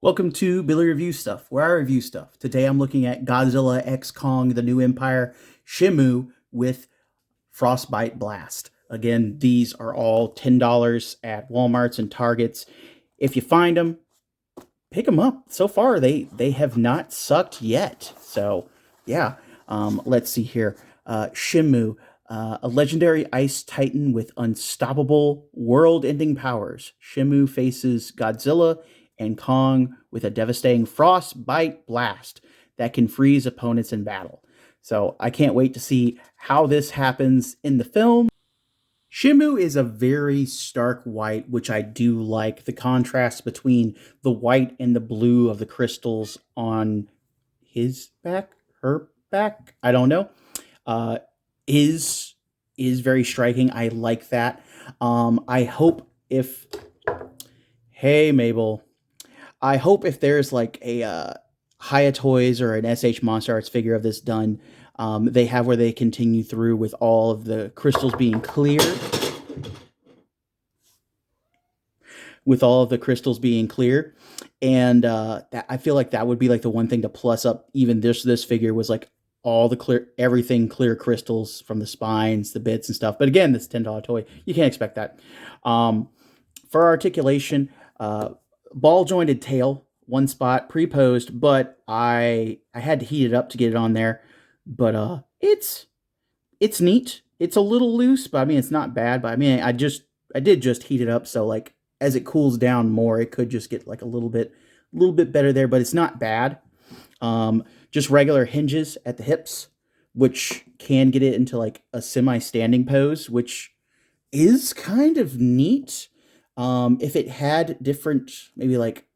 Welcome to Billy Review Stuff, where I review stuff. Today I'm looking at Godzilla X Kong, The New Empire, Shimo with Frostbite Blast. Again, these are all $10 at Walmarts and Targets. If you find them, pick them up. So far, they have not sucked yet. So, yeah. Let's see here. Shimo, a legendary ice titan with unstoppable world-ending powers. Shimo faces Godzilla and Kong with a devastating frostbite blast that can freeze opponents in battle. So I can't wait to see how this happens in the film. Shimo is a very stark white, which I do like. The contrast between the white and the blue of the crystals on his back, her back, I don't know, uh, is is very striking. I like that. I hope if Hey Mabel, I hope if there's like a Haya Toys or an SH Monster Arts figure of this done, they have where they continue through with all of the crystals being clear, and that, I feel like that would be like the one thing to plus up even this figure was like all the clear everything clear crystals from the spines, the bits and stuff. But again, this $10 toy, you can't expect that. Um, for articulation, ball jointed tail, one spot pre-posed, but I had to heat it up to get it on there. But it's neat. It's a little loose, but I mean it's not bad. But I mean I did just heat it up, so like as it cools down more, it could just get like a little bit better there. But it's not bad. Just regular hinges at the hips, which can get it into like a semi-standing pose, which is kind of neat. If it had different, maybe like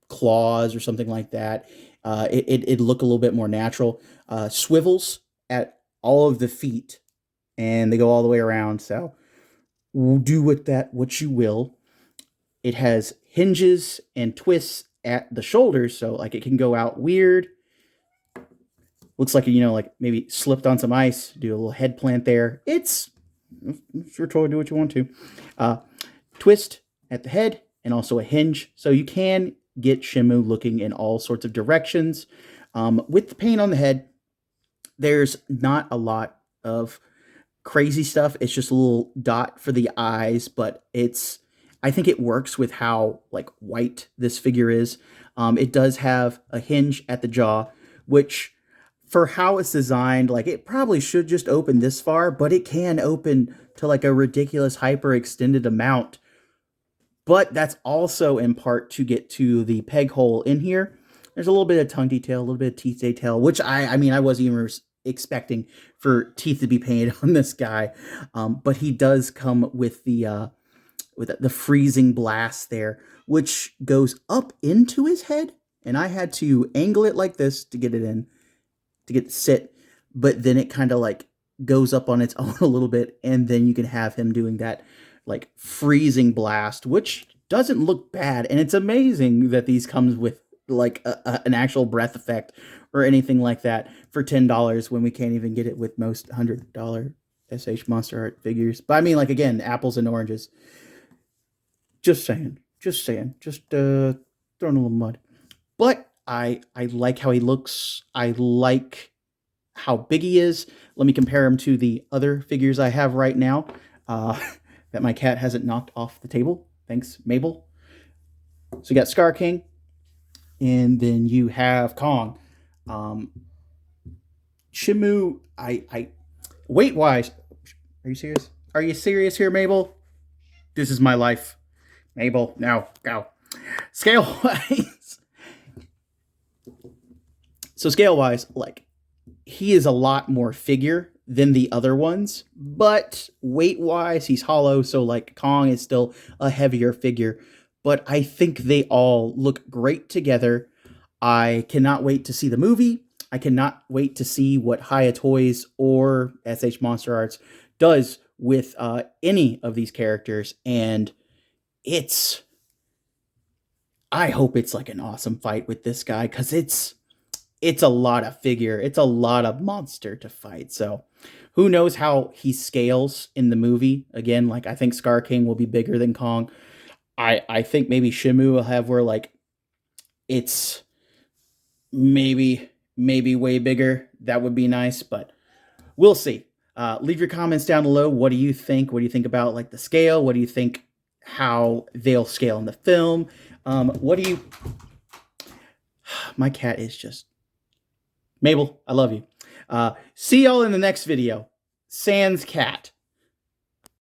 claws or something like that, it'd look a little bit more natural. Swivels at all of the feet, and they go all the way around. So do with that what you will. It has hinges and twists at the shoulders, so like it can go out weird. Looks like like maybe slipped on some ice. Do a little head plant there. It's sure totally do what you want to. Uh, Twist at the head and also a hinge, so you can get Shimo looking in all sorts of directions. With the paint on the head, there's not a lot of crazy stuff. It's just a little dot for the eyes, but I think it works with how like white this figure is. It does have a hinge at the jaw, which for how it's designed, like it probably should just open this far, but it can open to like a ridiculous hyper extended amount. But that's also in part to get to the peg hole in here. There's a little bit of tongue detail, a little bit of teeth detail, which I mean, I wasn't even expecting for teeth to be painted on this guy. But he does come with the freezing blast there, which goes up into his head. And I had to angle it like this to get it in, to get it to sit. But then it kind of like goes up on its own a little bit. And then you can have him doing that like freezing blast, which doesn't look bad. And it's amazing that these comes with like an actual breath effect or anything like that for $10 when we can't even get it with most $100 SH Monster Art figures. But I mean, like again, apples and oranges. Just saying, just throwing a little mud. But I like how he looks. I like how big he is. Let me compare him to the other figures I have right now. That my cat hasn't knocked off the table. Thanks, Mabel. So you got Scar King, and then you have Kong. Um, Shimo, I weight wise, are you serious? Are you serious here, Mabel? This is my life. Mabel, now go. Scale wise. So scale wise, like he is a lot more figure than the other ones, but weight wise, he's hollow. So like Kong is still a heavier figure, but I think they all look great together. I cannot wait to see the movie. I cannot wait to see what Haya Toys or SH Monster Arts does with any of these characters. And it's, I hope it's like an awesome fight with this guy because it's a lot of figure. It's a lot of monster to fight. So who knows how he scales in the movie? Again, like I think Scar King will be bigger than Kong. I think maybe Shimo will have where like it's maybe way bigger. That would be nice, but we'll see. Leave your comments down below. What do you think? What do you think about like the scale? What do you think how they'll scale in the film? What do you... My cat is just... Mabel, I love you. See y'all in the next video. Sans cat.